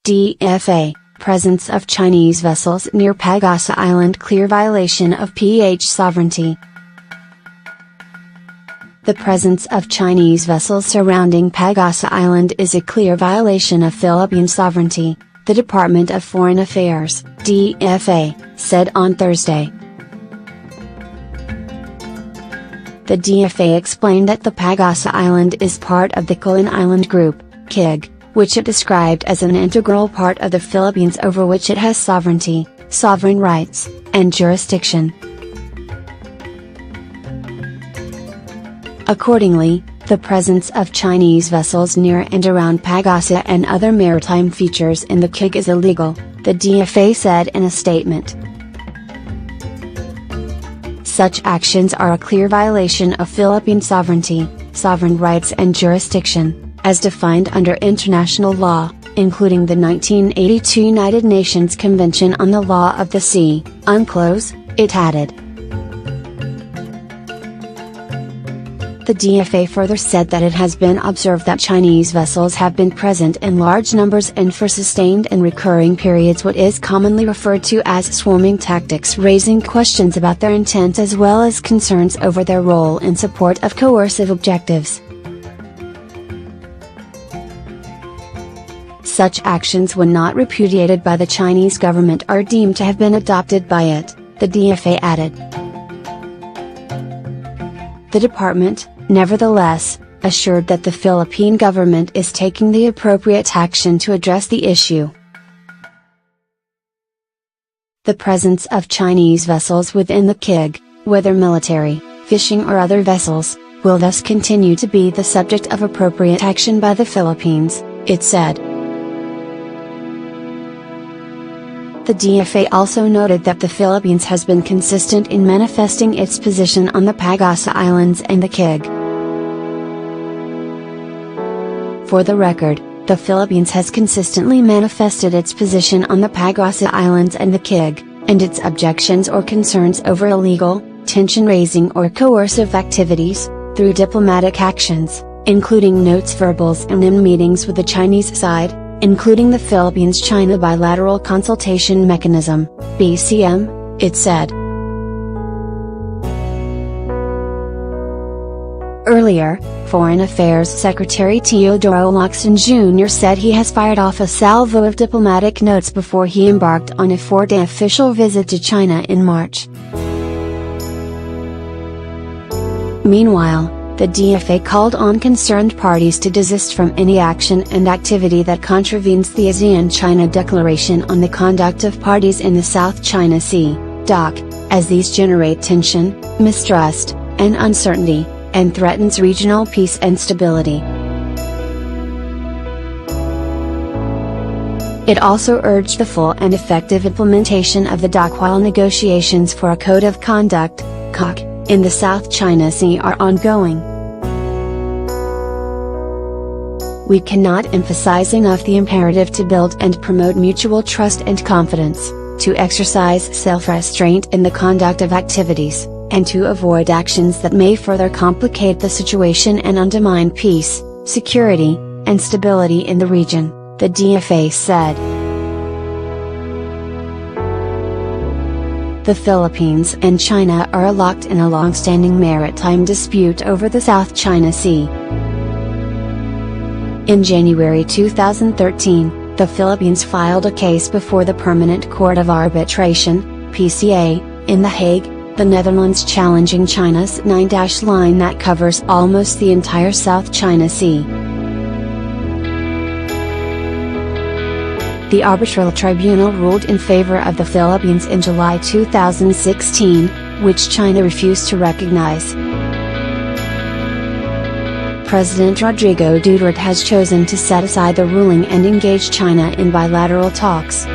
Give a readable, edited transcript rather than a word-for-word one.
DFA, presence of Chinese vessels near Pag-asa Island clear violation of PH sovereignty. The presence of Chinese vessels surrounding Pag-asa Island is a clear violation of Philippine sovereignty, the Department of Foreign Affairs, DFA, said on Thursday. The DFA explained that the Pag-asa Island is part of the Kulan Island Group, KIG, which it described as an integral part of the Philippines over which it has sovereignty, sovereign rights, and jurisdiction. Accordingly, the presence of Chinese vessels near and around Pag-asa and other maritime features in the KIG is illegal, the DFA said in a statement. Such actions are a clear violation of Philippine sovereignty, sovereign rights and jurisdiction, as defined under international law, including the 1982 United Nations Convention on the Law of the Sea, UNCLOS, it added. The DFA further said that it has been observed that Chinese vessels have been present in large numbers and for sustained and recurring periods, what is commonly referred to as swarming tactics, raising questions about their intent as well as concerns over their role in support of coercive objectives. Such actions, when not repudiated by the Chinese government, are deemed to have been adopted by it, the DFA added. The department, nevertheless, assured that the Philippine government is taking the appropriate action to address the issue. The presence of Chinese vessels within the KIG, whether military, fishing or other vessels, will thus continue to be the subject of appropriate action by the Philippines, it said. The DFA also noted that the Philippines has been consistent in manifesting its position on the Pag-asa Islands and the KIG. For the record, the Philippines has consistently manifested its position on the Pag-asa Islands and the KIG, and its objections or concerns over illegal, tension-raising or coercive activities, through diplomatic actions, including notes verbals and in meetings with the Chinese side, including the Philippines-China Bilateral Consultation Mechanism, BCM, it said. Earlier, Foreign Affairs Secretary Teodoro Locsin Jr. said he has fired off a salvo of diplomatic notes before he embarked on a 4-day official visit to China in March. Meanwhile, the DFA called on concerned parties to desist from any action and activity that contravenes the ASEAN-China Declaration on the Conduct of Parties in the South China Sea, DOC, as these generate tension, mistrust, and uncertainty, and threatens regional peace and stability. It also urged the full and effective implementation of the DOC while negotiations for a Code of Conduct, COC, in the South China Sea are ongoing. We cannot emphasize enough the imperative to build and promote mutual trust and confidence, to exercise self-restraint in the conduct of activities, and to avoid actions that may further complicate the situation and undermine peace, security, and stability in the region, the DFA said. The Philippines and China are locked in a long-standing maritime dispute over the South China Sea. In January 2013, the Philippines filed a case before the Permanent Court of Arbitration, PCA, in The Hague, the Netherlands, challenging China's 9-line that covers almost the entire South China Sea. The arbitral tribunal ruled in favor of the Philippines in July 2016, which China refused to recognize. President Rodrigo Duterte has chosen to set aside the ruling and engage China in bilateral talks.